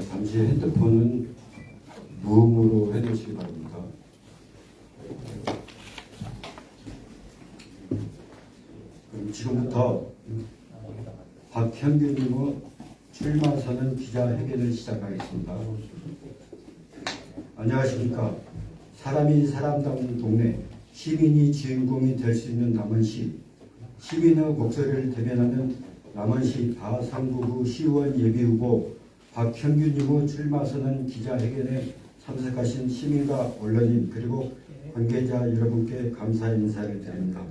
잠시 핸드폰은 무음으로 해놓으시기 바랍니다. 그럼 지금부터 박현균님의 출마 선언 기자회견을 시작하겠습니다. 안녕하십니까. 사람이 사람다운 동네, 시민이 주인공이 될 수 있는 남원시, 시민의 목소리를 대변하는 남원시 다상구구 시의원 예비후보 박현균님의 출마 선언 기자회견에 참석하신 시민과 언론인 그리고 관계자 여러분께 감사 인사를 드립니다.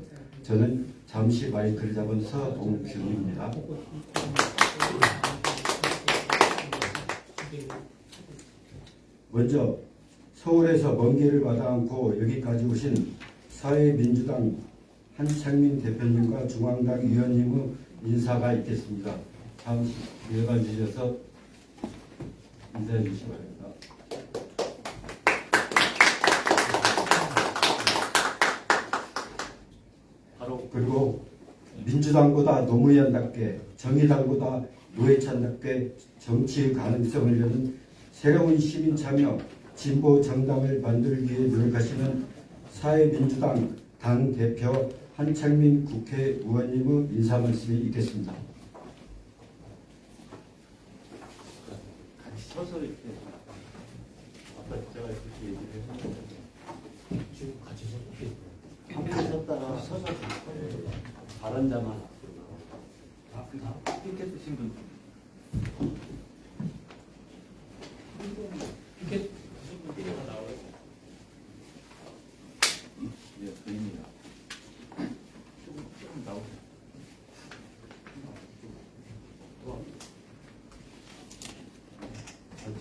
저는 잠시 마이크를 잡은 서동균입니다. 먼저 서울에서 먼 길을 마다 않고 여기까지 오신 사회민주당 한창민 대표님과 중앙당 위원님의 인사가 있겠습니다. 잠시 내려가 주셔서 인사해 주시기 바랍니다. 그리고 민주당보다 노무현답게 정의당보다 노회찬답게 정치의 가능성을 여는 새로운 시민 참여 진보 정당을 만들기 위해 노력하시는 사회민주당 당대표 한창민 국회의원님의 인사 말씀이 있겠습니다. 같이 서서 이렇게 아까 제가 이렇게 얘기를 했는데 지금 같이 서서 함께 섰다가 서서 발언자만 앞으로 이렇게 드신 분 이렇게 드신 분들이 다 나와요. 예, 보입니다. 조금 나오세요.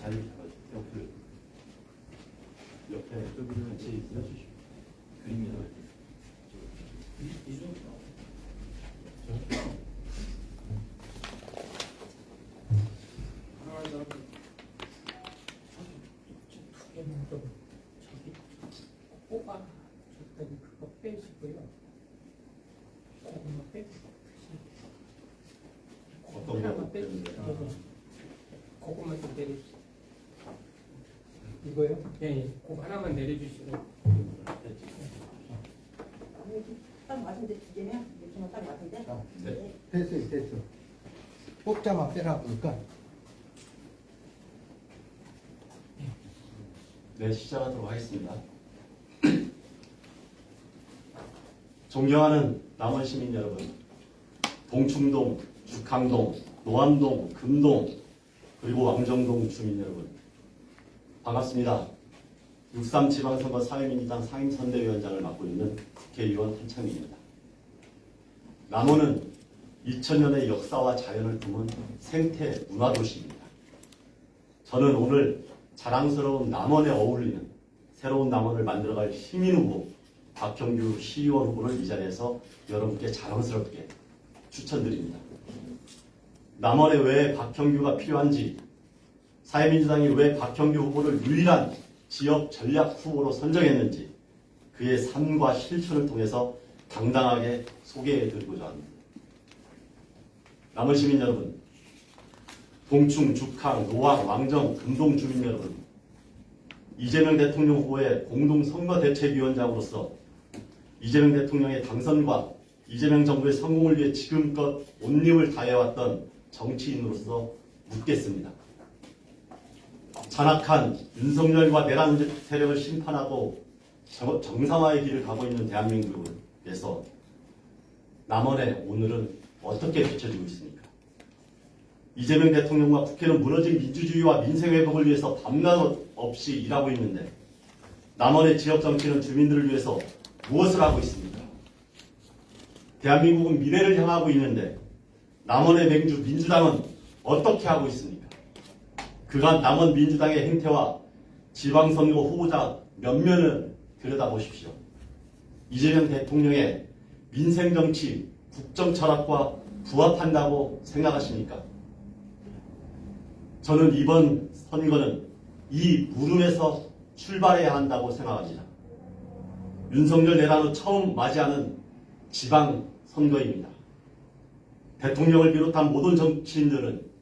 자리 잡아주세요. 옆에 저기를 같이 해주시고 그림이나 뽑아 줬더니 그거 빼시고요. 그거 빼주세요. 어떤 하나만 거 빼주세요. 그거만 좀 내려주세요. 이거요? 예, 그거 하나만 내려주시고. 딱 맞은데 이제는 이렇게만 딱 맞은데. 네. 됐어. 뽑자만 빼라 그러니까. 네, 시작하도록 하겠습니다. 존경하는 남원 시민 여러분, 동충동, 죽항동, 노암동, 금동, 그리고 왕정동 주민 여러분, 반갑습니다. 6.3 지방선거 사회민주당 상임선대위원장을 맡고 있는 국회의원 한창민입니다. 남원은 2000년의 역사와 자연을 품은 생태 문화도시입니다. 저는 오늘 자랑스러운 남원에 어울리는 새로운 남원을 만들어갈 시민 후보 박형규 시의원 후보를 이 자리에서 여러분께 자랑스럽게 추천드립니다. 남원에 왜 박형규가 필요한지, 사회민주당이 왜 박형규 후보를 유일한 지역 전략 후보로 선정했는지 그의 삶과 실천을 통해서 당당하게 소개해드리고자 합니다. 남원 시민 여러분, 동충, 죽항, 노왕, 왕정, 금동 주민 여러분, 이재명 대통령 후보의 공동선거대책위원장으로서 이재명 대통령의 당선과 이재명 정부의 성공을 위해 지금껏 온 힘을 다해왔던 정치인으로서 묻겠습니다. 잔악한 윤석열과 내란 세력을 심판하고 정상화의 길을 가고 있는 대한민국에서 남원의 오늘은 어떻게 비춰지고 있습니까? 이재명 대통령과 국회는 무너진 민주주의와 민생회복을 위해서 밤낮 없이 일하고 있는데 남원의 지역 정치는 주민들을 위해서 무엇을 하고 있습니까? 대한민국은 미래를 향하고 있는데 남원의 맹주 민주당은 어떻게 하고 있습니까? 그간 남원 민주당의 행태와 지방선거 후보자 면면을 들여다보십시오. 이재명 대통령의 민생정치, 국정철학과 부합한다고 생각하십니까? 저는 이번 선거는 이 물음에서 출발해야 한다고 생각합니다. 윤석열 내란 후 처음 맞이하는 지방선거입니다. 대통령을 비롯한 모든 정치인들은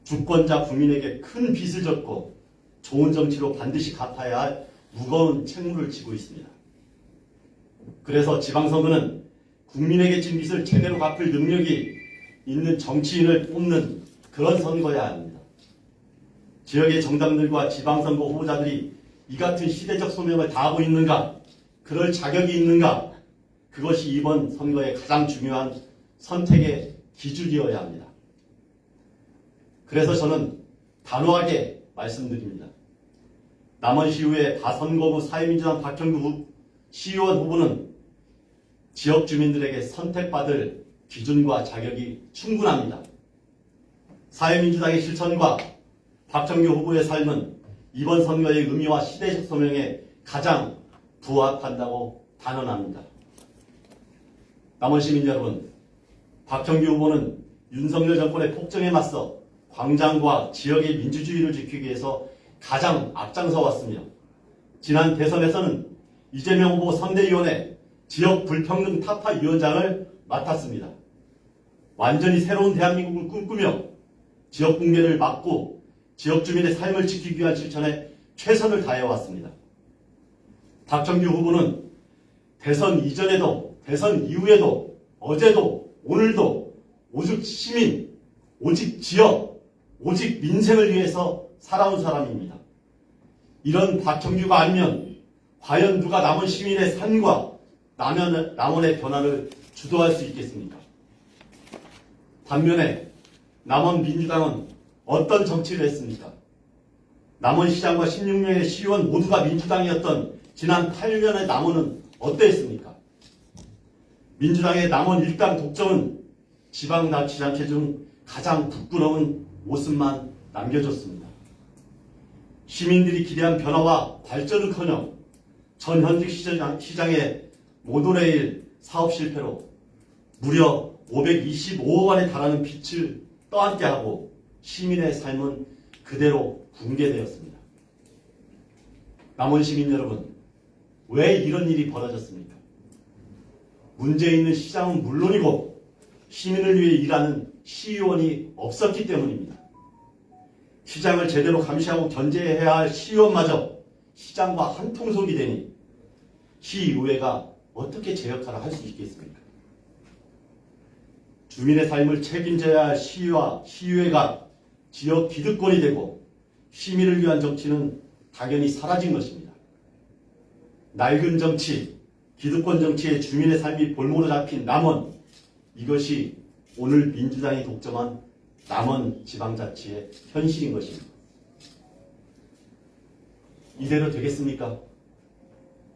주권자 국민에게 큰 빚을 졌고 좋은 정치로 반드시 갚아야 할 무거운 책무를 지고 있습니다. 그래서 지방선거는 국민에게 진 빚을 제대로 갚을 능력이 있는 정치인을 뽑는 그런 선거여야 합니다. 지역의 정당들과 지방선거 후보자들이 이 같은 시대적 소명을 다하고 있는가, 그럴 자격이 있는가, 그것이 이번 선거의 가장 중요한 선택의 기준이어야 합니다. 그래서 저는 단호하게 말씀드립니다. 남원시의회 다선거구 사회민주당 박형규 시의원 후보는 지역 주민들에게 선택받을 기준과 자격이 충분합니다. 사회민주당의 실천과 박정규 후보의 삶은 이번 선거의 의미와 시대적 소명에 가장 부합한다고 단언합니다. 남원 시민 여러분, 박정규 후보는 윤석열 정권의 폭정에 맞서 광장과 지역의 민주주의를 지키기 위해서 가장 앞장서 왔으며 지난 대선에서는 이재명 후보 선대위원회 지역 불평등 타파위원장을 맡았습니다. 완전히 새로운 대한민국을 꿈꾸며 지역 붕괴를 막고 지역 주민의 삶을 지키기 위한 실천에 최선을 다해왔습니다. 박정규 후보는 대선 이전에도 대선 이후에도 어제도 오늘도 오직 시민, 오직 지역, 오직 민생을 위해서 살아온 사람입니다. 이런 박정규가 아니면 과연 누가 남원 시민의 삶과 남원의 변화를 주도할 수 있겠습니까? 반면에 남원 민주당은 어떤 정치를 했습니까? 남원시장과 16명의 시의원 모두가 민주당이었던 지난 8년의 남원은 어땠습니까? 민주당의 남원 일당 독점은 지방자치단체 중 가장 부끄러운 모습만 남겨줬습니다. 시민들이 기대한 변화와 발전은커녕 전현직 시장의 모노레일 사업 실패로 무려 525억 원에 달하는 빚을 떠안게 하고 시민의 삶은 그대로 붕괴되었습니다. 남원 시민 여러분, 왜 이런 일이 벌어졌습니까? 문제 있는 시장은 물론이고 시민을 위해 일하는 시의원이 없었기 때문입니다. 시장을 제대로 감시하고 견제해야 할 시의원마저 시장과 한통속이 되니 시의회가 어떻게 제 역할을 할 수 있겠습니까? 주민의 삶을 책임져야 할 시의와 시의회가 지역 기득권이 되고 시민을 위한 정치는 당연히 사라진 것입니다. 낡은 정치, 기득권 정치에 주민의 삶이 볼모로 잡힌 남원, 이것이 오늘 민주당이 독점한 남원 지방자치의 현실인 것입니다. 이대로 되겠습니까?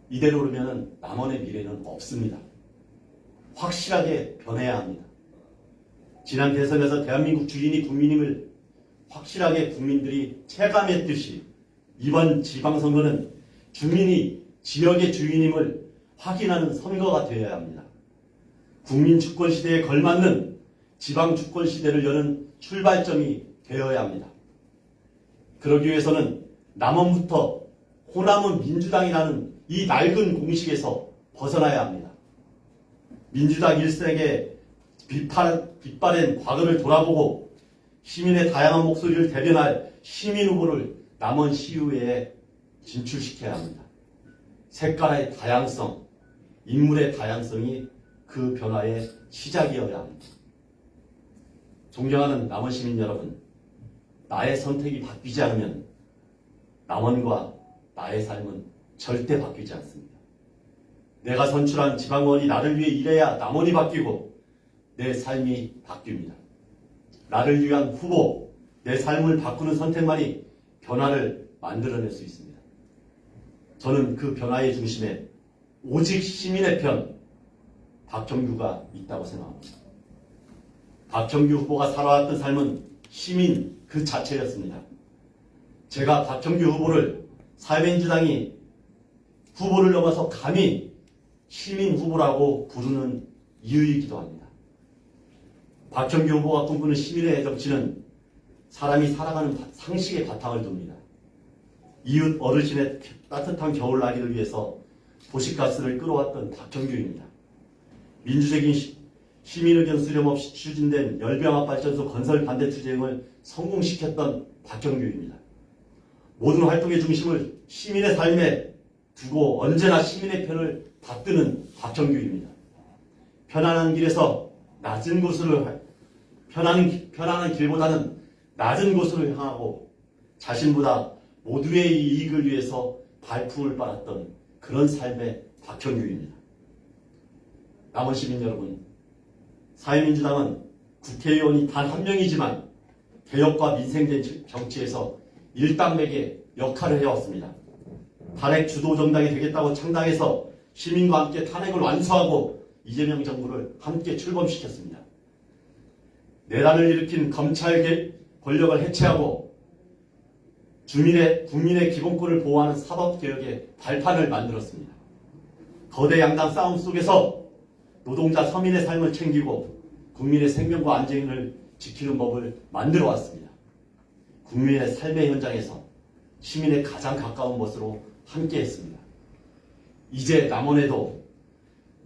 이대로 그러면 남원의 미래는 없습니다. 확실하게 변해야 합니다. 지난 대선에서 대한민국 주인이 국민임을 확실하게 국민들이 체감했듯이 이번 지방선거는 주민이 지역의 주인임을 확인하는 선거가 되어야 합니다. 국민 주권 시대에 걸맞는 지방 주권 시대를 여는 출발점이 되어야 합니다. 그러기 위해서는 남원부터 호남은 민주당이라는 이 낡은 공식에서 벗어나야 합니다. 민주당 일색의 빛바랜 과거를 돌아보고 시민의 다양한 목소리를 대변할 시민 후보를 남원 시의회에 진출시켜야 합니다. 색깔의 다양성, 인물의 다양성이 그 변화의 시작이어야 합니다. 존경하는 남원 시민 여러분, 나의 선택이 바뀌지 않으면 남원과 나의 삶은 절대 바뀌지 않습니다. 내가 선출한 지방의원이 나를 위해 일해야 남원이 바뀌고 내 삶이 바뀝니다. 나를 위한 후보, 내 삶을 바꾸는 선택만이 변화를 만들어낼 수 있습니다. 저는 그 변화의 중심에 오직 시민의 편, 박정규가 있다고 생각합니다. 박정규 후보가 살아왔던 삶은 시민 그 자체였습니다. 제가 박정규 후보를 사회민주당이 후보를 넘어서 감히 시민 후보라고 부르는 이유이기도 합니다. 박정규 후보가 꿈꾸는 시민의 정치는 사람이 살아가는 상식의 바탕을 둡니다. 이웃 어르신의 따뜻한 겨울나기를 위해서 도시가스를 끌어왔던 박정규입니다. 민주적인 시민의견 수렴 없이 추진된 열병합발전소 건설 반대 투쟁을 성공시켰던 박형규입니다. 모든 활동의 중심을 시민의 삶에 두고 언제나 시민의 편을 받드는 박형규입니다. 편안한 길에서 낮은 곳으로 편안한 길보다는 낮은 곳으로 향하고 자신보다 모두의 이익을 위해서 발품을 빨았던 그런 삶의 박형규입니다. 남원 시민 여러분, 사회민주당은 국회의원이 단 한 명이지만 개혁과 민생된 정치에서 일당백의 역할을 해왔습니다. 탄핵 주도 정당이 되겠다고 창당해서 시민과 함께 탄핵을 완수하고 이재명 정부를 함께 출범시켰습니다. 내란을 일으킨 검찰 권력을 해체하고 국민의 기본권을 보호하는 사법개혁의 발판을 만들었습니다. 거대 양당 싸움 속에서 노동자 서민의 삶을 챙기고 국민의 생명과 안전을 지키는 법을 만들어 왔습니다. 국민의 삶의 현장에서 시민의 가장 가까운 것으로 함께했습니다. 이제 남원에도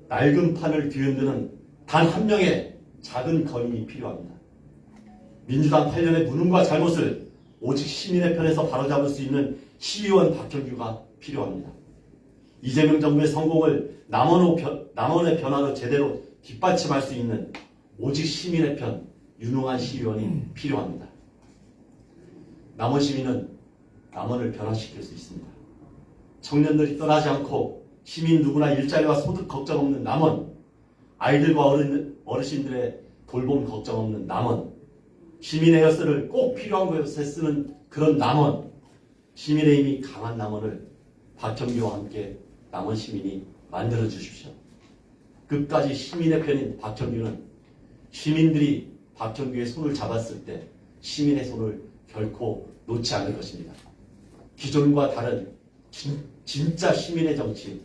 낡은 판을 뒤흔드는 단 한 명의 작은 거인이 필요합니다. 민주당 8년의 무능과 잘못을 오직 시민의 편에서 바로잡을 수 있는 시의원 박형규가 필요합니다. 이재명 정부의 성공을 남원의 변화로 제대로 뒷받침할 수 있는 오직 시민의 편 유능한 시의원이 필요합니다. 남원 시민은 남원을 변화시킬 수 있습니다. 청년들이 떠나지 않고 시민 누구나 일자리와 소득 걱정 없는 남원, 아이들과 어르신들의 돌봄 걱정 없는 남원, 시민의 혈세를 꼭 필요한 곳에 쓰는 그런 남원, 시민의 힘이 강한 남원을 박형규와 함께 남원 시민이 만들어 주십시오. 끝까지 시민의 편인 박형규는 시민들이 박형규의 손을 잡았을 때 시민의 손을 결코 놓지 않을 것입니다. 기존과 다른 진짜 시민의 정치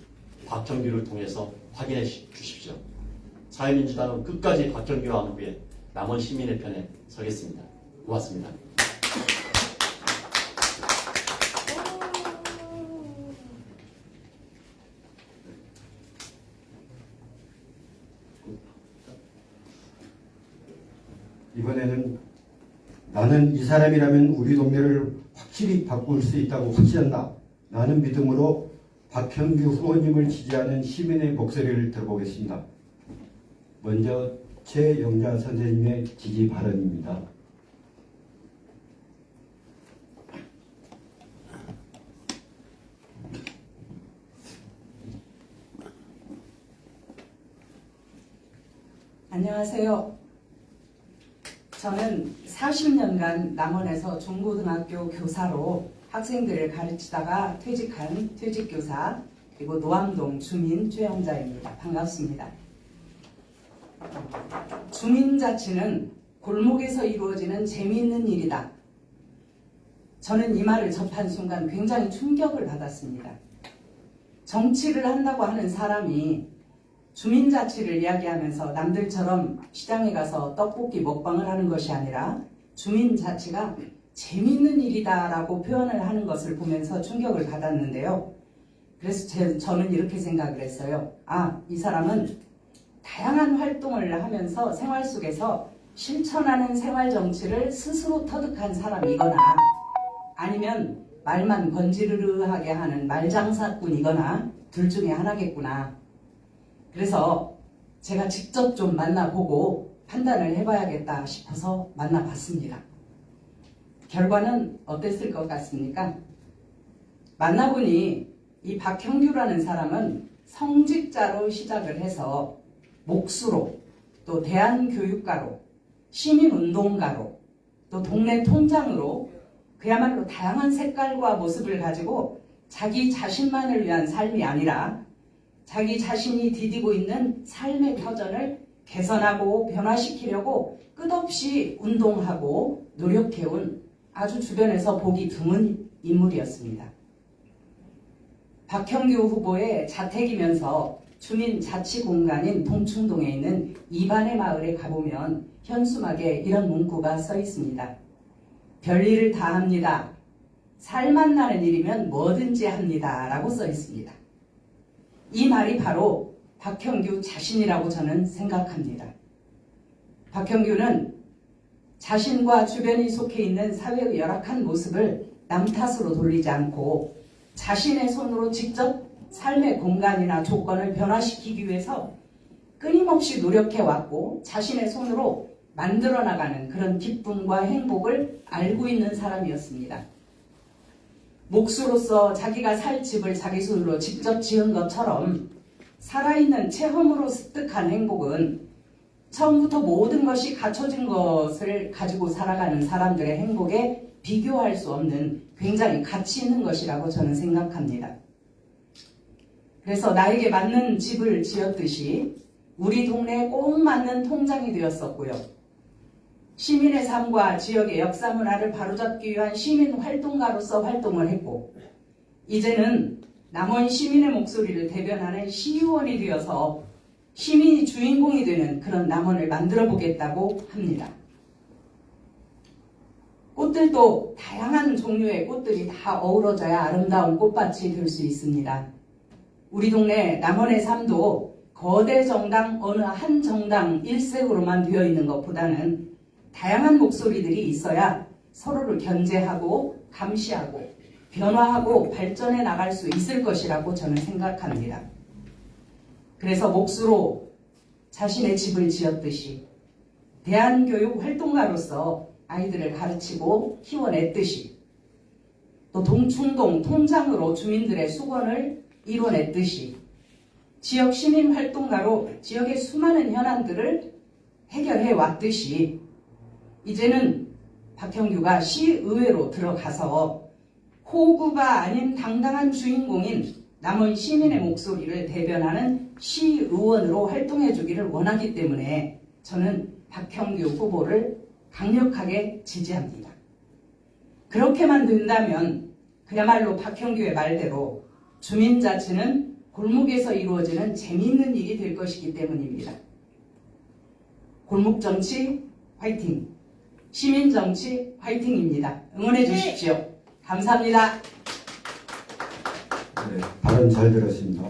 박형규를 통해서 확인해 주십시오. 사회민주당은 끝까지 박형규와 함께 남원 시민의 편에 서겠습니다. 고맙습니다. 이번에는 나는 이 사람이라면 우리 동네를 확실히 바꿀 수 있다고 확신한다. 나는 믿음으로 박형규 후보님을 지지하는 시민의 목소리를 들어보겠습니다. 먼저 최영자 선생님의 지지 발언입니다. 안녕하세요. 저는 40년간 남원에서 중고등학교 교사로 학생들을 가르치다가 퇴직한 퇴직교사 그리고 노암동 주민 최영자입니다. 반갑습니다. 주민자치는 골목에서 이루어지는 재미있는 일이다. 저는 이 말을 접한 순간 굉장히 충격을 받았습니다. 정치를 한다고 하는 사람이 주민자치를 이야기하면서 남들처럼 시장에 가서 떡볶이 먹방을 하는 것이 아니라 주민자치가 재미있는 일이다라고 표현을 하는 것을 보면서 충격을 받았는데요. 그래서 저는 이렇게 생각을 했어요. 이 사람은 다양한 활동을 하면서 생활 속에서 실천하는 생활정치를 스스로 터득한 사람이거나 아니면 말만 번지르르하게 하는 말장사꾼이거나 둘 중에 하나겠구나. 그래서 제가 직접 좀 만나보고 판단을 해봐야겠다 싶어서 만나봤습니다. 결과는 어땠을 것 같습니까? 만나보니 이 박형규라는 사람은 성직자로 시작을 해서 목수로, 또 대한교육가로, 시민운동가로, 또 동네 통장으로 그야말로 다양한 색깔과 모습을 가지고 자기 자신만을 위한 삶이 아니라 자기 자신이 디디고 있는 삶의 터전을 개선하고 변화시키려고 끝없이 운동하고 노력해온 아주 주변에서 보기 드문 인물이었습니다. 박형규 후보의 자택이면서 주민자치공간인 동충동에 있는 이반의 마을에 가보면 현수막에 이런 문구가 써 있습니다. 별일을 다 합니다. 살만 나는 일이면 뭐든지 합니다. 라고 써 있습니다. 이 말이 바로 박형규 자신이라고 저는 생각합니다. 박형규는 자신과 주변이 속해 있는 사회의 열악한 모습을 남 탓으로 돌리지 않고 자신의 손으로 직접 삶의 공간이나 조건을 변화시키기 위해서 끊임없이 노력해왔고 자신의 손으로 만들어 나가는 그런 기쁨과 행복을 알고 있는 사람이었습니다. 몫으로서 자기가 살 집을 자기 손으로 직접 지은 것처럼 살아있는 체험으로 습득한 행복은 처음부터 모든 것이 갖춰진 것을 가지고 살아가는 사람들의 행복에 비교할 수 없는 굉장히 가치 있는 것이라고 저는 생각합니다. 그래서 나에게 맞는 집을 지었듯이 우리 동네에 꼭 맞는 통장이 되었었고요. 시민의 삶과 지역의 역사 문화를 바로잡기 위한 시민 활동가로서 활동을 했고 이제는 남원 시민의 목소리를 대변하는 시의원이 되어서 시민이 주인공이 되는 그런 남원을 만들어 보겠다고 합니다. 꽃들도 다양한 종류의 꽃들이 다 어우러져야 아름다운 꽃밭이 될 수 있습니다. 우리 동네 남원의 삶도 거대 정당 어느 한 정당 일색으로만 되어 있는 것보다는 다양한 목소리들이 있어야 서로를 견제하고 감시하고 변화하고 발전해 나갈 수 있을 것이라고 저는 생각합니다. 그래서 몫으로 자신의 집을 지었듯이 대한교육 활동가로서 아이들을 가르치고 키워냈듯이 또 동충동 통장으로 주민들의 수건을 이뤄냈듯이 지역 시민 활동가로 지역의 수많은 현안들을 해결해 왔듯이 이제는 박형규가 시의회로 들어가서 호구가 아닌 당당한 주인공인 남원 시민의 목소리를 대변하는 시의원으로 활동해 주기를 원하기 때문에 저는 박형규 후보를 강력하게 지지합니다. 그렇게만 된다면 그야말로 박형규의 말대로 주민자치는 골목에서 이루어지는 재미있는 일이 될 것이기 때문입니다. 골목정치 화이팅! 시민정치 화이팅입니다. 응원해 주십시오. 감사합니다. 네, 발언 잘 들었습니다.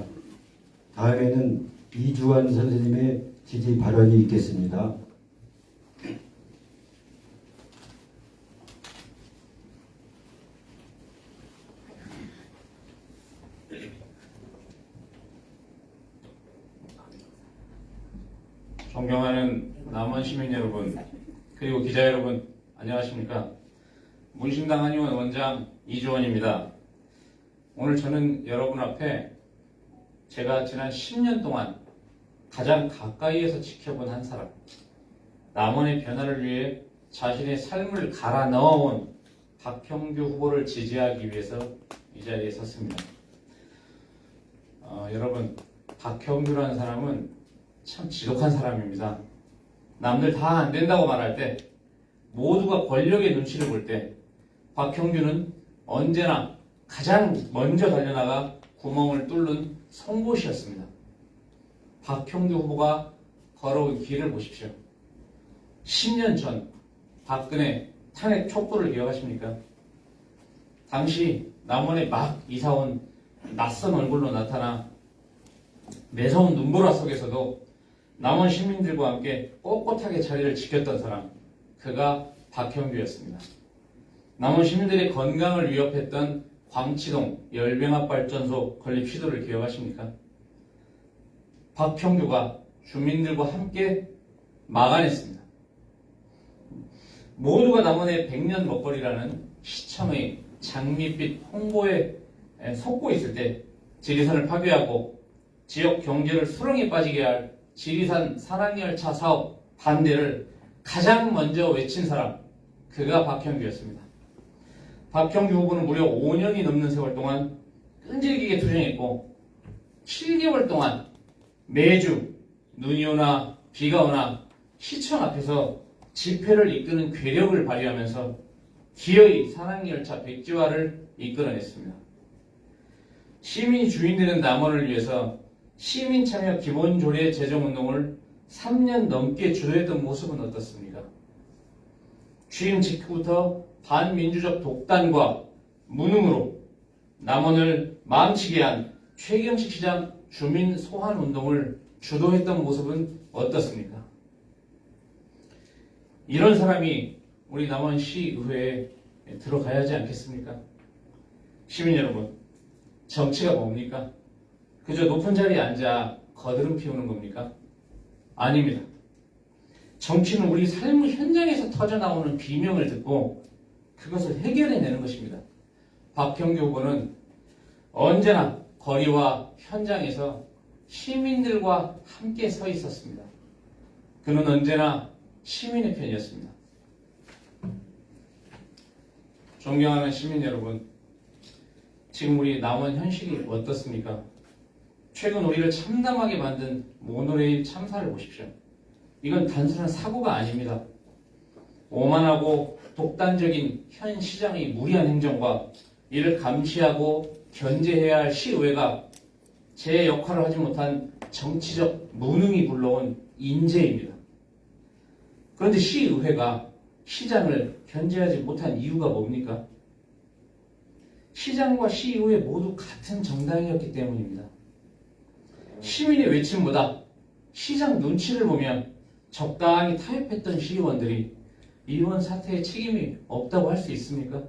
다음에는 이주환 선생님의 지지 발언이 있겠습니다. 존경하는 남원 시민 여러분, 그리고 기자 여러분, 안녕하십니까? 문신당 한의원 원장 이주원입니다. 오늘 저는 여러분 앞에 제가 지난 10년 동안 가장 가까이에서 지켜본 한 사람, 남원의 변화를 위해 자신의 삶을 갈아 넣어온 박형규 후보를 지지하기 위해서 이 자리에 섰습니다. 여러분, 박형규라는 사람은 참 지독한 사람입니다. 남들 다 안 된다고 말할 때, 모두가 권력의 눈치를 볼 때 박형규는 언제나 가장 먼저 달려나가 구멍을 뚫는 송곳이었습니다. 박형규 후보가 걸어온 길을 보십시오. 10년 전 박근혜 탄핵 촉구를 기억하십니까? 당시 남원에 막 이사온 낯선 얼굴로 나타나 매서운 눈보라 속에서도 남원 시민들과 함께 꼿꼿하게 자리를 지켰던 사람, 그가 박형규였습니다. 남원 시민들의 건강을 위협했던 광치동 열병합발전소 건립 시도를 기억하십니까? 박형규가 주민들과 함께 막아냈습니다. 모두가 남원의 백년 먹거리라는 시청의 장밋빛 홍보에 속고 있을 때 지리산을 파괴하고 지역 경제를 수렁에 빠지게 할 지리산 산악열차 사업 반대를 가장 먼저 외친 사람, 그가 박형규였습니다. 박형규 후보는 무려 5년이 넘는 세월 동안 끈질기게 투쟁했고 7개월 동안 매주 눈이 오나 비가 오나 시청 앞에서 집회를 이끄는 괴력을 발휘하면서 기어이 산악열차 백지화를 이끌어냈습니다. 시민이 주인되는 남원을 위해서 시민참여 기본조례 제정운동을 3년 넘게 주도했던 모습은 어떻습니까? 취임 직후부터 반민주적 독단과 무능으로 남원을 망치게 한 최경식 시장 주민 소환운동을 주도했던 모습은 어떻습니까? 이런 사람이 우리 남원시의회에 들어가야 하지 않겠습니까? 시민 여러분, 정치가 뭡니까? 그저 높은 자리에 앉아 거드름 피우는 겁니까? 아닙니다. 정치는 우리 삶 현장에서 터져나오는 비명을 듣고 그것을 해결해내는 것입니다. 박형규 후보는 언제나 거리와 현장에서 시민들과 함께 서 있었습니다. 그는 언제나 시민의 편이었습니다. 존경하는 시민 여러분, 지금 우리 남원 현실이 어떻습니까? 최근 우리를 참담하게 만든 모노레일 참사를 보십시오. 이건 단순한 사고가 아닙니다. 오만하고 독단적인 현 시장의 무리한 행정과 이를 감시하고 견제해야 할 시의회가 제 역할을 하지 못한 정치적 무능이 불러온 인재입니다. 그런데 시의회가 시장을 견제하지 못한 이유가 뭡니까? 시장과 시의회 모두 같은 정당이었기 때문입니다. 시민의 외침보다 시장 눈치를 보면 적당히 타협했던 시의원들이 이번 사태에 책임이 없다고 할 수 있습니까?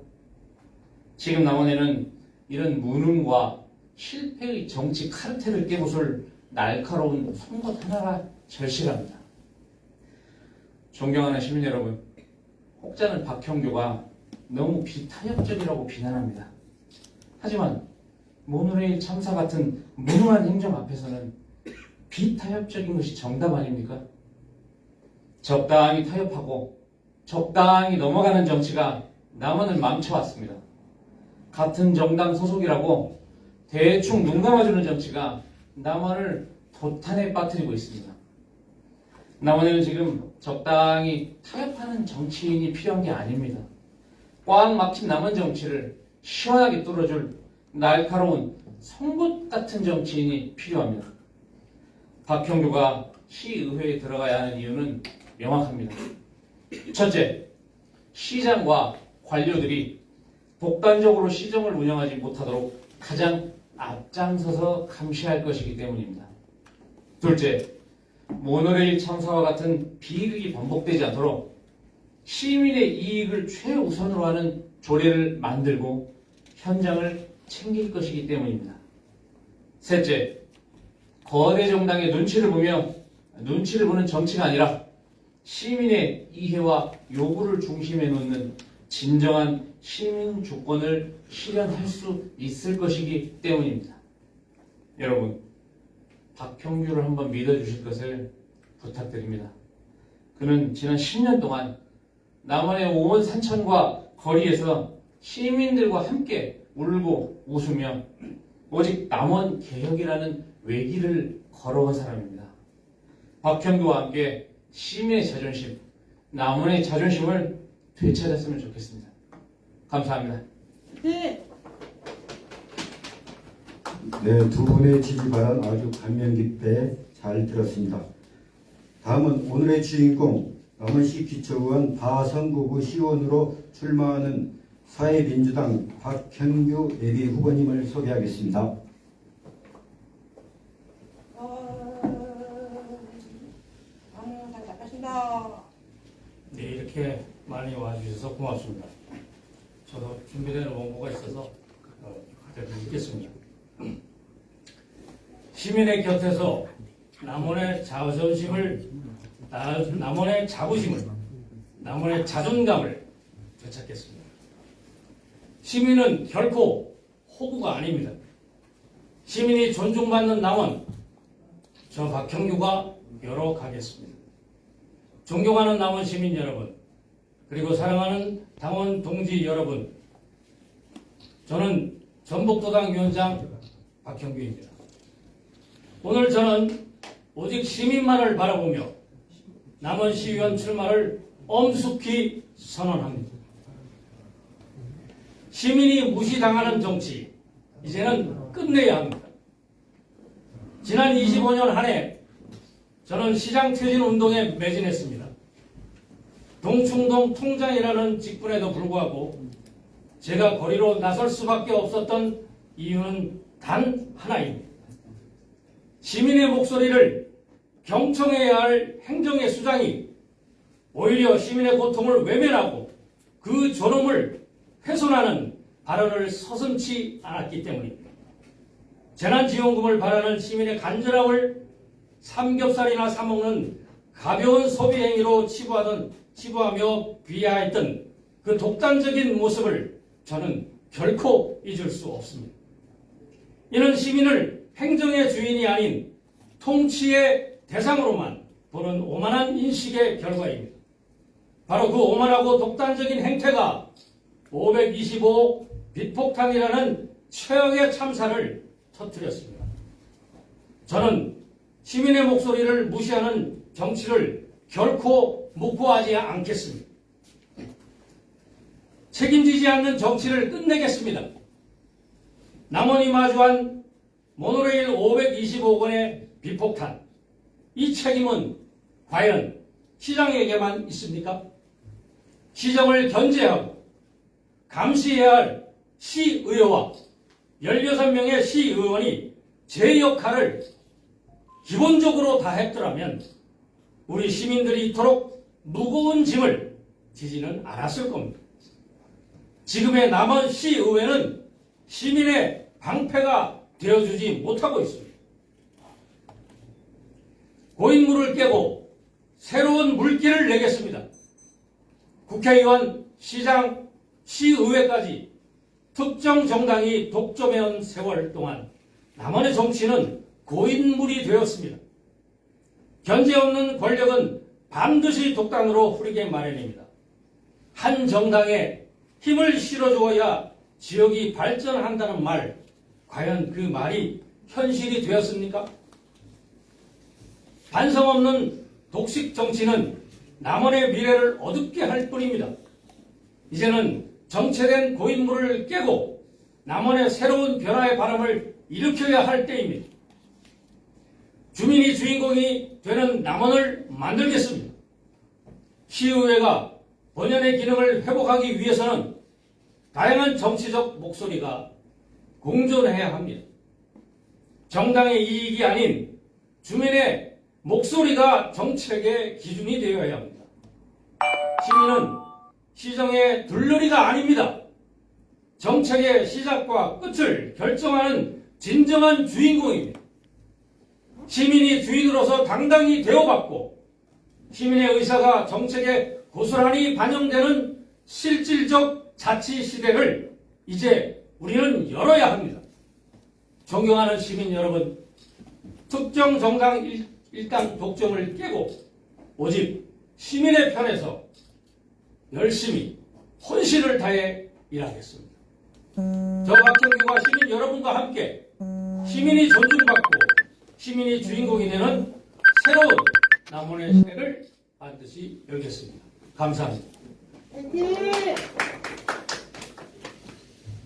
지금 남원에는 이런 무능과 실패의 정치 카르텔을 깨부술 날카로운 송곳 하나가 절실합니다. 존경하는 시민 여러분, 혹자는 박형규가 너무 비타협적이라고 비난합니다. 하지만 모노레일 참사 같은 무능한 행정 앞에서는 비타협적인 것이 정답 아닙니까? 적당히 타협하고 적당히 넘어가는 정치가 남원을 망쳐왔습니다. 같은 정당 소속이라고 대충 눈 감아주는 정치가 남원을 도탄에 빠뜨리고 있습니다. 남원에는 지금 적당히 타협하는 정치인이 필요한 게 아닙니다. 꽉 막힌 남원 정치를 시원하게 뚫어줄 날카로운 송곳 같은 정치인이 필요합니다. 박형규가 시의회에 들어가야 하는 이유는 명확합니다. 첫째, 시장과 관료들이 독단적으로 시정을 운영하지 못하도록 가장 앞장서서 감시할 것이기 때문입니다. 둘째, 모노레일 참사와 같은 비극이 반복되지 않도록 시민의 이익을 최우선으로 하는 조례를 만들고 현장을 챙길 것이기 때문입니다. 셋째, 거대 정당의 눈치를 보며 눈치를 보는 정치가 아니라 시민의 이해와 요구를 중심에 놓는 진정한 시민 주권을 실현할 수 있을 것이기 때문입니다. 여러분, 박형규를 한번 믿어주실 것을 부탁드립니다. 그는 지난 10년 동안 남원의 온 산천과 거리에서 시민들과 함께 울고 웃으며 오직 남원 개혁이라는 외길을 걸어온 사람입니다. 박형규와 함께 시민의 자존심, 남원의 자존심을 되찾았으면 좋겠습니다. 감사합니다. 네, 두 분의 지지 발언 아주 감명 깊게 잘 들었습니다. 다음은 오늘의 주인공 남원시 기초의원 바성구구 시의원으로 출마하는 사회민주당 박형규 예비 후보님을 소개하겠습니다. 네, 이렇게 많이 와주셔서 고맙습니다. 저도 준비된 원고가 있어서 그대로 읽겠습니다. 시민의 곁에서 남원의 자존심을, 남원의 자부심을, 남원의 자존감을 되찾겠습니다. 시민은 결코 호구가 아닙니다. 시민이 존중받는 남원, 저 박형규가 열어가겠습니다. 존경하는 남원 시민 여러분, 그리고 사랑하는 당원 동지 여러분, 저는 전북도당 위원장 박형규입니다. 오늘 저는 오직 시민만을 바라보며 남원시의원 출마를 엄숙히 선언합니다. 시민이 무시당하는 정치, 이제는 끝내야 합니다. 지난 25년 한 해 저는 시장 퇴진 운동에 매진했습니다. 동충동 통장이라는 직분에도 불구하고 제가 거리로 나설 수밖에 없었던 이유는 단 하나입니다. 시민의 목소리를 경청해야 할 행정의 수장이 오히려 시민의 고통을 외면하고 그 존엄을 훼손하는 발언을 서슴지 않았기 때문입니다. 재난지원금을 바라는 시민의 간절함을 삼겹살이나 사먹는 가벼운 소비 행위로 치부하며 비하했던 그 독단적인 모습을 저는 결코 잊을 수 없습니다. 이는 시민을 행정의 주인이 아닌 통치의 대상으로만 보는 오만한 인식의 결과입니다. 바로 그 오만하고 독단적인 행태가 525억 빚폭탄이라는 최악의 참사를 터뜨렸습니다. 저는 시민의 목소리를 무시하는 정치를 결코 묵고하지 않겠습니다. 책임지지 않는 정치를 끝내겠습니다. 남원이 마주한 모노레일 525억 원의 빚폭탄, 이 책임은 과연 시장에게만 있습니까? 시정을 견제하고 감시해야 할 시의회와 16명의 시의원이 제 역할을 기본적으로 다 했더라면 우리 시민들이 이토록 무거운 짐을 지지는 않았을 겁니다. 지금의 남원 시의회는 시민의 방패가 되어주지 못하고 있습니다. 고인물을 깨고 새로운 물길을 내겠습니다. 국회의원, 시장, 시의회까지 특정 정당이 독점해온 세월 동안 남원의 정치는 고인물이 되었습니다. 견제 없는 권력은 반드시 독단으로 흐르게 마련입니다. 한 정당에 힘을 실어주어야 지역이 발전한다는 말, 과연 그 말이 현실이 되었습니까? 반성 없는 독식 정치는 남원의 미래를 어둡게 할 뿐입니다. 이제는 정체된 고인물을 깨고 남원의 새로운 변화의 바람을 일으켜야 할 때입니다. 주민이 주인공이 되는 남원을 만들겠습니다. 시의회가 본연의 기능을 회복하기 위해서는 다양한 정치적 목소리가 공존해야 합니다. 정당의 이익이 아닌 주민의 목소리가 정책의 기준이 되어야 합니다. 시민은 시정의 들러리가 아닙니다. 정책의 시작과 끝을 결정하는 진정한 주인공입니다. 시민이 주인으로서 당당히 대우받고 시민의 의사가 정책에 고스란히 반영되는 실질적 자치 시대를 이제 우리는 열어야 합니다. 존경하는 시민 여러분, 특정 정당 일당 독점을 깨고 오직 시민의 편에서 열심히 혼신을 다해 일하겠습니다. 저 박형규와 시민 여러분과 함께 시민이 존중받고 시민이 주인공이 되는 새로운 남원의 시대를 반드시 열겠습니다. 감사합니다.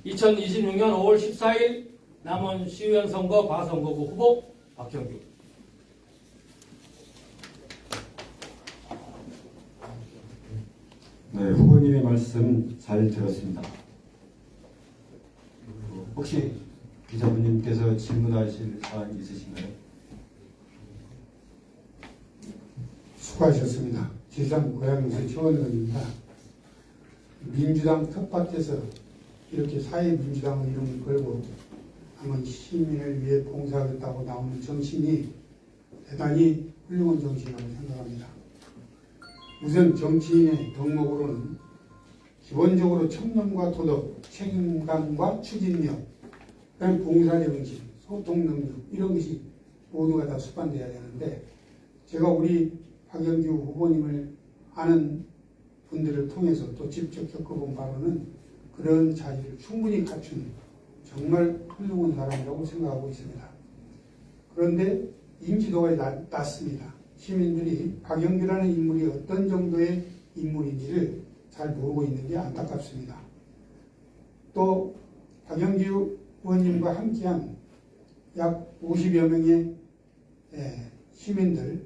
2026년 5월 14일 남원 시의원 선거 과선거구 후보 박형규. 네, 후보님의 말씀 잘 들었습니다. 혹시 기자분님께서 질문하실 사항 있으신가요? 수고하셨습니다. 지상 고양시 최원근입니다. 민주당 텃밭에서 이렇게 사회민주당의 이름을 걸고 남은 시민을 위해 봉사하겠다고 나오는 정신이 대단히 훌륭한 정신이라고 생각합니다. 우선 정치인의 덕목으로는 기본적으로 청렴과 도덕, 책임감과 추진력, 그다음에 봉사정신, 소통 능력 이런 것이 모두가 다 수반되어야 되는데 제가 우리 박영규 후보님을 아는 분들을 통해서 또 직접 겪어본 바로는 그런 자질을 충분히 갖춘 정말 훌륭한 사람이라고 생각하고 있습니다. 그런데 인지도가 낮습니다. 시민들이 박영규라는 인물이 어떤 정도의 인물인지를 잘 모르고 있는 게 안타깝습니다. 또 박영규 의원님과 함께한 약 50여 명의 시민들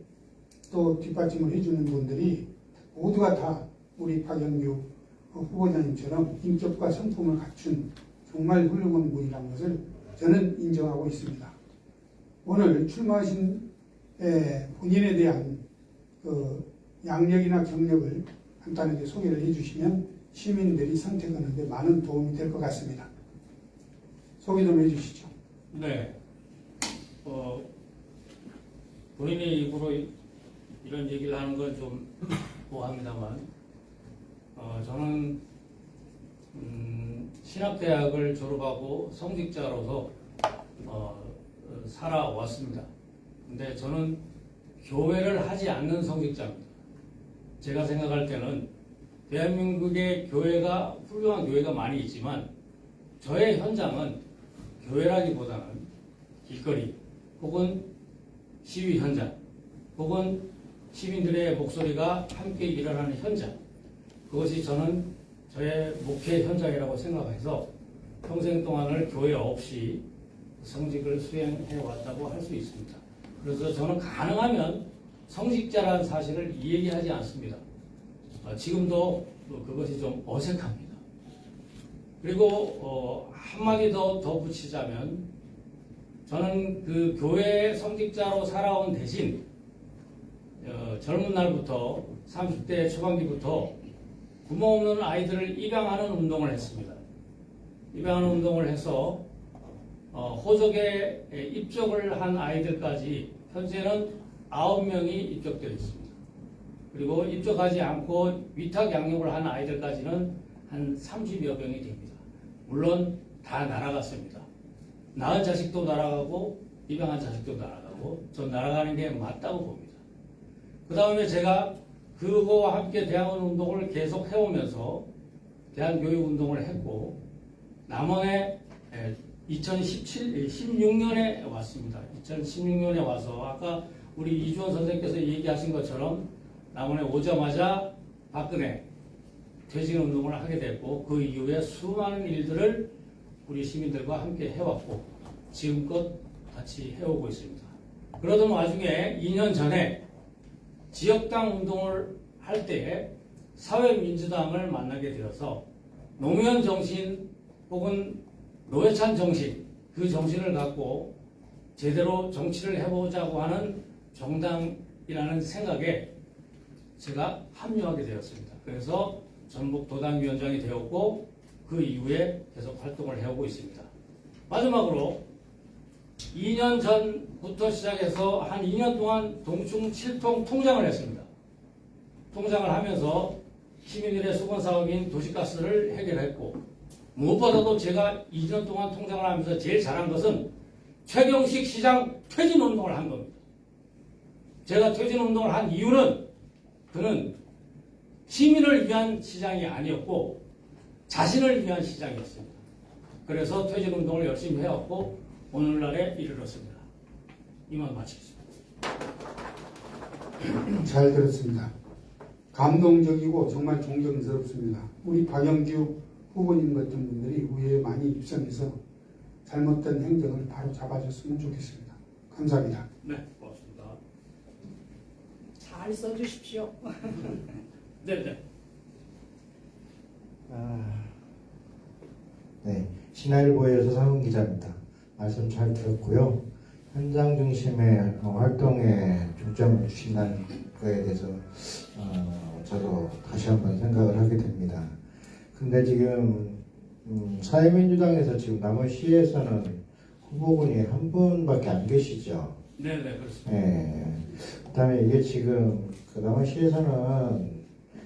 또 뒷받침을 해주는 분들이 모두가 다 우리 박영규 후보자님처럼 인격과 성품을 갖춘 정말 훌륭한 분이라는 것을 저는 인정하고 있습니다. 오늘 출마하신 본인에 대한 양력이나 경력을 간단하게 소개를 해주시면 시민들이 선택하는 데 많은 도움이 될 것 같습니다. 소개 좀 해주시죠. 네. 본인이 입으로 이런 얘기를 하는 건 좀 뭐합니다만, 저는 신학대학을 졸업하고 성직자로서 살아왔습니다. 근데 저는 교회를 하지 않는 성직자입니다. 제가 생각할 때는 대한민국의 교회가 훌륭한 교회가 많이 있지만 저의 현장은 교회라기보다는 길거리 혹은 시위 현장 혹은 시민들의 목소리가 함께 일어나는 현장, 그것이 저는 저의 목회 현장이라고 생각해서 평생 동안을 교회 없이 성직을 수행해 왔다고 할 수 있습니다. 그래서 저는 가능하면 성직자라는 사실을 얘기하지 않습니다. 지금도 그것이 좀 어색합니다. 그리고 한마디 더 덧붙이자면 저는 그 교회 성직자로 살아온 대신 젊은 날부터 30대 초반기부터 부모 없는 아이들을 입양하는 운동을 했습니다. 입양하는 운동을 해서 호적에 입적을 한 아이들까지 현재는 9명이 입적되어 있습니다. 그리고 입적하지 않고 위탁 양육을 한 아이들까지는 한 30여 명이 됩니다. 물론 다 날아갔습니다. 낳은 자식도 날아가고 입양한 자식도 날아가고 전 날아가는 게 맞다고 봅니다. 그 다음에 제가 그거와 함께 대학원 운동을 계속 해오면서 대한교육운동을 했고 남원에 2016년에 왔습니다. 2016년에 와서 아까 우리 이주원 선생님께서 얘기하신 것처럼 남원에 오자마자 박근혜 퇴진운동을 하게 됐고 그 이후에 수많은 일들을 우리 시민들과 함께 해왔고 지금껏 같이 해오고 있습니다. 그러던 와중에 2년 전에 지역당 운동을 할 때에 사회민주당을 만나게 되어서 노무현 정신 혹은 노회찬 정신, 그 정신을 갖고 제대로 정치를 해보자고 하는 정당이라는 생각에 제가 합류하게 되었습니다. 그래서 전북 도당위원장이 되었고 그 이후에 계속 활동을 해오고 있습니다. 마지막으로 2년 전부터 시작해서 한 2년 동안 동충 7통 통장을 했습니다. 통장을 하면서 시민들의 수건사업인 도시가스를 해결했고 무엇보다도 제가 2년 동안 통장을 하면서 제일 잘한 것은 최경식 시장 퇴진운동을 한 겁니다. 제가 퇴진운동을 한 이유는 그는 시민을 위한 시장이 아니었고 자신을 위한 시장이었습니다. 그래서 퇴진운동을 열심히 해왔고 오늘날에 이르렀습니다. 이만 마치겠습니다. 잘 들었습니다. 감동적이고 정말 존경스럽습니다. 우리 박영규 후보님 같은 분들이 의회에 많이 입성해서 잘못된 행정을 바로 잡아줬으면 좋겠습니다. 감사합니다. 네, 고맙습니다. 잘 써주십시오. 네. 네, 신화일보의 서상훈 기자입니다. 말씀 잘 들었고요. 현장 중심의 활동에 중점을 주신다는 거에 대해서 저도 다시 한번 생각을 하게 됩니다. 근데 지금 사회민주당에서 지금 남원시에서는 후보군이 한 분밖에 안 계시죠. 네, 그렇습니다. 네. 그다음에 이게 지금 그 남원시에서는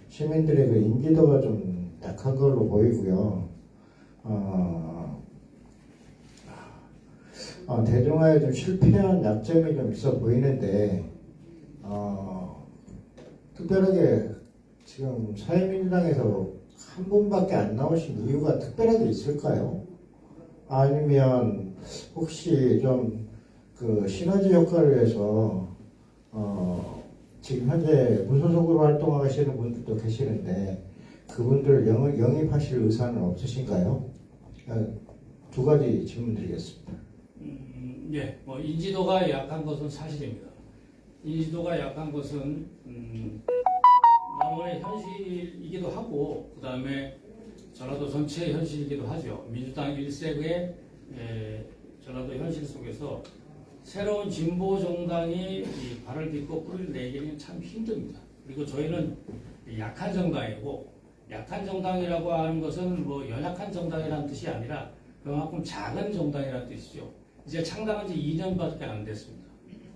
시민들의 그 인지도가 좀 약한 걸로 보이고요. 대중화에 좀 실패한 약점이 좀 있어 보이는데, 특별하게 지금 사회민주당에서 한 분밖에 안 나오신 이유가 특별하게 있을까요? 아니면 혹시 좀 그 시너지 효과를 위해서 지금 현재 무소속으로 활동하시는 분들도 계시는데 그분들 영입하실 의사는 없으신가요? 두 가지 질문 드리겠습니다. 예, 인지도가 약한 것은 사실입니다. 인지도가 약한 것은 남원의 현실이기도 하고 그 다음에 전라도 전체의 현실이기도 하죠. 민주당 1세의 전라도 현실 속에서 새로운 진보 정당이 발을 딛고 뿌리를 내기는 참 힘듭니다. 그리고 저희는 약한 정당이고, 약한 정당이라고 하는 것은 뭐 연약한 정당이라는 뜻이 아니라 그만큼 작은 정당이라는 뜻이죠. 이제 창당한 지 2년밖에 안 됐습니다.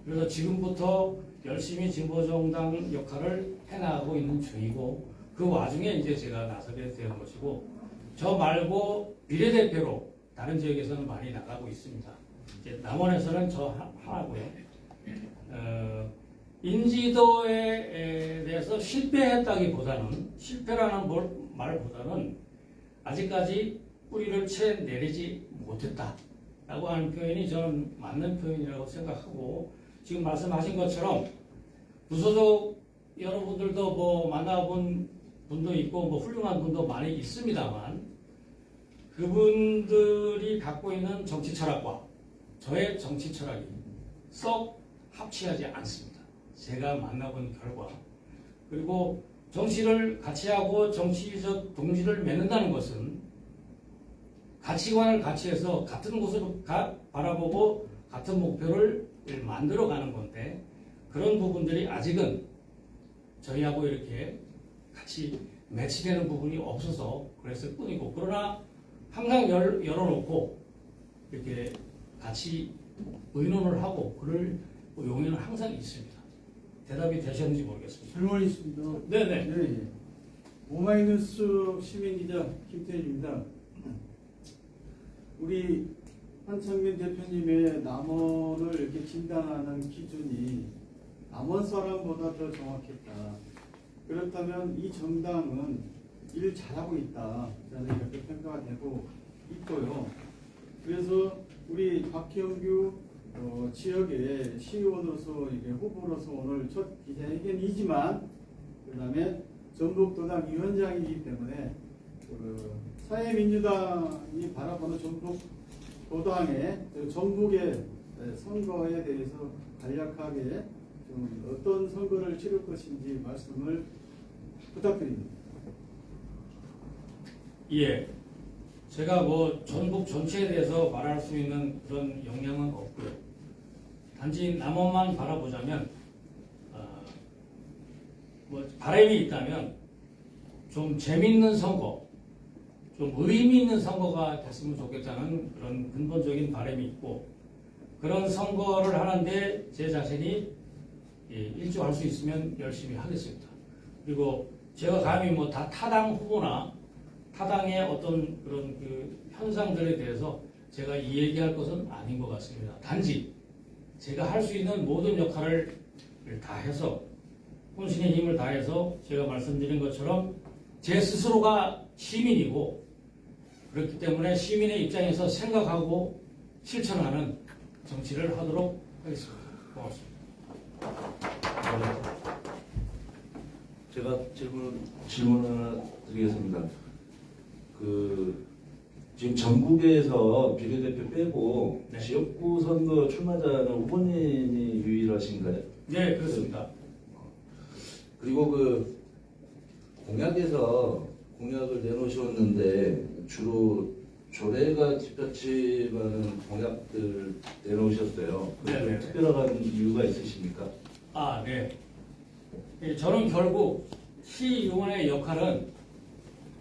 그래서 지금부터 열심히 진보정당 역할을 해나가고 있는 중이고, 그 와중에 이제 제가 나서게 되는 것이고, 저 말고 비례대표로 다른 지역에서는 많이 나가고 있습니다. 이제 남원에서는 저 하나고요. 인지도에 대해서 실패했다기보다는, 실패라는 말보다는 아직까지 뿌리를 채 내리지 못했다라고 하는 표현이 저는 맞는 표현이라고 생각하고, 지금 말씀하신 것처럼 무소속 여러분들도 뭐 만나본 분도 있고 뭐 훌륭한 분도 많이 있습니다만, 그분들이 갖고 있는 정치 철학과 저의 정치 철학이 썩 합치하지 않습니다. 제가 만나본 결과. 그리고 정치를 같이 하고 정치적 동지를 맺는다는 것은 가치관을 같이 해서 같은 곳을 바라보고 같은 목표를 만들어가는 건데, 그런 부분들이 아직은 저희하고 이렇게 같이 매치되는 부분이 없어서 그랬을 뿐이고, 그러나 항상 열어놓고 이렇게 같이 의논을 하고 그럴 용의는 항상 있습니다. 대답이 되셨는지 모르겠습니다. 질문이 있습니다. 네네. 네. 오마이뉴스 시민기자 김태일입니다. 우리 한창민 대표님의 남원을 이렇게 진단하는 기준이 남원 사람보다 더 정확했다. 그렇다면 이 정당은 일 잘하고 있다. 저는 이렇게 평가가 되고 있고요. 그래서 우리 박형규 지역의 시의원으로서 이게 후보로서 오늘 첫 기자회견이지만, 그 다음에 전북도당 위원장이기 때문에 사회민주당이 바라보는 전북도당의 전북의 선거에 대해서 간략하게 좀 어떤 선거를 치를 것인지 말씀을 부탁드립니다. 예. 제가 뭐 전북 전체에 대해서 말할 수 있는 그런 역량은 없고요. 단지 남원만 바라보자면, 뭐 바람이 있다면 좀 재밌는 선거, 좀 의미 있는 선거가 됐으면 좋겠다는 그런 근본적인 바람이 있고, 그런 선거를 하는데 제 자신이 일조할 수 있으면 열심히 하겠습니다. 그리고 제가 감히 뭐 다 타당 후보나 타당의 어떤 그런 그 현상들에 대해서 제가 이 얘기할 것은 아닌 것 같습니다. 단지 제가 할 수 있는 모든 역할을 다 해서, 혼신의 힘을 다해서 제가 말씀드린 것처럼 제 스스로가 시민이고, 그렇기 때문에 시민의 입장에서 생각하고 실천하는 정치를 하도록 하겠습니다. 고맙습니다. 제가 질문 하나 드리겠습니다. 지금 전국에서 비례대표 빼고 네. 지역구 선거 출마자는 후보님이 유일하신가요? 네, 그렇습니다. 그리고 공약을 내놓으셨는데 주로 조례가 뒷받침하는 공약들 내놓으셨어요. 네. 특별한 이유가 있으십니까? 아, 네. 저는 결국 시의원의 역할은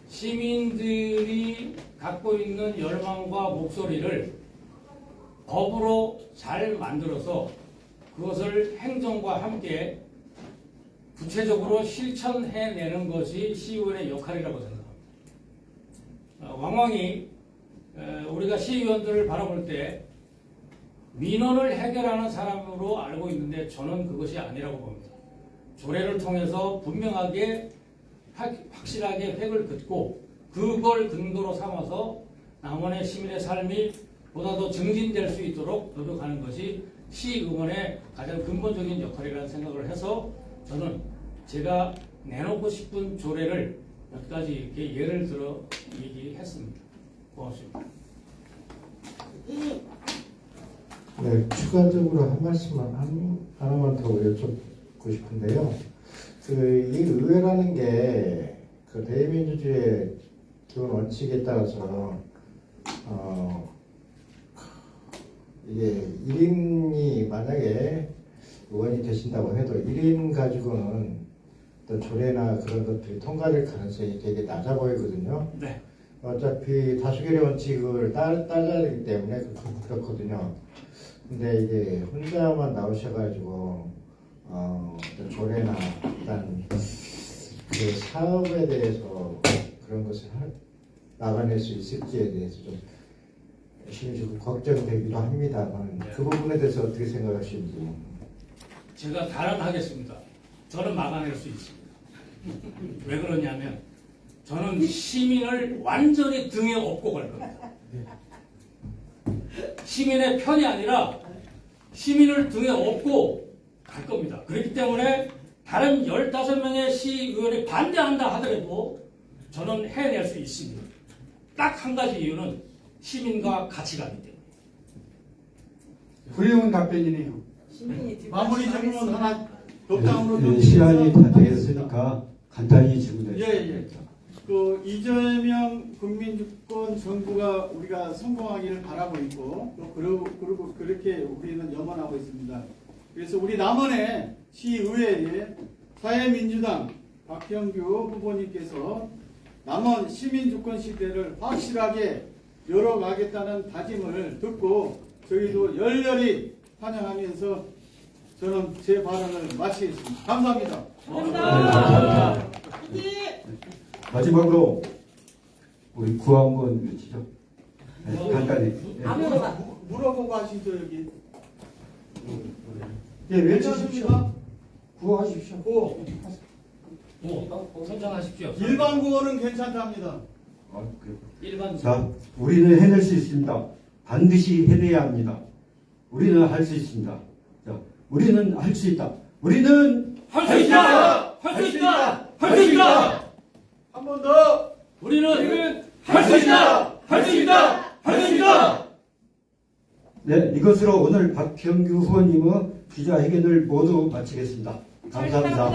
시민들이 갖고 있는 열망과 목소리를 법으로 잘 만들어서 그것을 행정과 함께 구체적으로 실천해내는 것이 시의원의 역할이라고 생각합니다. 왕왕이 우리가 시의원들을 바라볼 때 민원을 해결하는 사람으로 알고 있는데, 저는 그것이 아니라고 봅니다. 조례를 통해서 분명하게 확실하게 획을 긋고 그걸 근거로 삼아서 남원의 시민의 삶이 보다 더 증진될 수 있도록 노력하는 것이 시의원의 가장 근본적인 역할이라는 생각을 해서, 저는 제가 내놓고 싶은 조례를 몇 가지 이렇게 예를 들어 얘기했습니다. 고맙습니다. 네, 추가적으로 한 말씀만 하나만 더 여쭙고 싶은데요. 이 의회라는 게 그 대의민주주의의 기본 원칙에 따라서 이게 1인이 만약에 의원이 되신다고 해도 1인 가지고는 어떤 조례나 그런 것들이 통과될 가능성이 되게 낮아 보이거든요. 네. 어차피 다수결의 원칙을 따져야 되기 때문에 그렇거든요. 근데 이게 혼자만 나오셔가지고 어떤 조례나 일단 그 사업에 대해서 그런 것을 나가낼 수 있을지에 대해서 좀 열심히 좀 걱정되기도 합니다만 그 부분에 대해서 어떻게 생각하시는지. 제가 단언하겠습니다. 저는 막아낼 수 있습니다. 왜 그러냐면 저는 시민을 완전히 등에 업고 갈 겁니다. 시민의 편이 아니라 시민을 등에 업고 갈 겁니다. 그렇기 때문에 다른 15명의 시의원이 반대한다 하더라도 저는 해낼 수 있습니다. 딱 한 가지 이유는 시민과 같이 가기 때문에. 훌륭한 답변이네요. 마무리 질문 하나 덕담으로 예, 시간이 다 되었으니까 간단히 질문해 주세요. 예. 그 이재명 국민주권 정부가 우리가 성공하기를 바라고 있고 또 그리고 그렇게 우리는 염원하고 있습니다. 그래서 우리 남원의 시의회에 사회민주당 박형규 후보님께서 남원 시민주권 시대를 확실하게 열어가겠다는 다짐을 듣고 저희도 열렬히 환영하면서 저는 제 발언을 마치겠습니다. 감사합니다. 네, 감사합니다. 마지막으로 우리 구호 한번 외치죠. 네, 간단히. 예. 물어보고 하시죠 여기. 예, 외치십시오. 구호하십시오. 구호. 선정하십시오. 일반 구호는 괜찮답니다. 일반 자, 우리는 해낼 수 있습니다. 반드시 해내야 합니다. 우리는 할 수 있습니다. 자, 우리는 할 수 있다. 우리는 할 수 있다! 할 수 있다! 할 수 있다! 한 번 더. 우리는 할 수 있다! 할 수 있다! 할 수 있다! 네, 이것으로 오늘 박형규 후보님의 기자회견을 모두 마치겠습니다. 감사합니다.